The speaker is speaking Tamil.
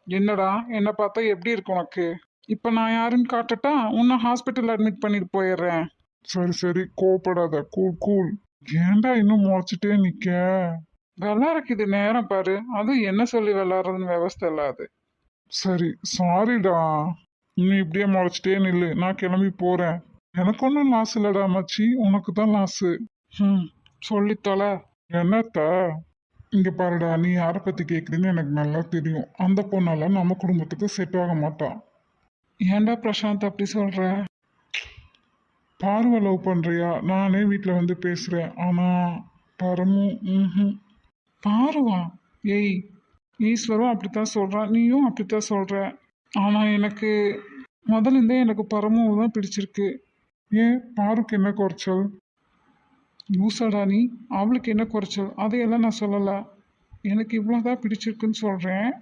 என்னடா என்ன பார்த்தா எப்படி இருக்கு உனக்கு? இப்ப நான் யாருன்னு காட்டட்டா? உன்னை ஹாஸ்பிட்டல் அட்மிட் பண்ணிட்டு போயிடுறேன். சரி சரி, கோவப்படாத. Cool cool. ஏன்டா இன்னும் முறைச்சிட்டே நிக்க? விளாட்றக்கு இது நேரம் பாரு. அதுவும் என்ன சொல்லி விளாட்றதுன்னு விவஸ்தை இல்லாது. சரி சாரிடா. நீ இப்படியே முறைச்சிட்டே நில்லு, நான் கிளம்பி போறேன். எனக்கு ஒன்றும் லாஸ் இல்லடா மச்சி, உனக்கு தான் லாஸு. ம் சொல்லித் தொலை. என்னத்த? இங்க பாருடா, நீ யாரை பத்தி கேக்குறீன்னு எனக்கு நல்லா தெரியும். அந்த பொண்ணெல்லாம் நம்ம குடும்பத்துக்கு செட் ஆக மாட்டான். ஏன்டா பிரசாந்த் அப்படி சொல்ற? பார்வை லவ் பண்றியா? நானே வீட்டில் வந்து பேசுறேன். ஆனா பரமு ம்ஹும். பாருவா. ஏய், ஈஸ்வரும் அப்படித்தான் சொல்றான், நீயும் அப்படித்தான் சொல்ற. ஆனா எனக்கு முதல்ல இருந்தே எனக்கு பரமும் தான் பிடிச்சிருக்கு. ஏன் பாருக்கு என்ன குறைச்சல்? லூசாடா நீ? அவளுக்கு என்ன குறைச்சல்? அதையெல்லாம் நான் சொல்லலை. எனக்கு இவ்வளோதான் பிடிச்சிருக்குன்னு சொல்கிறேன்.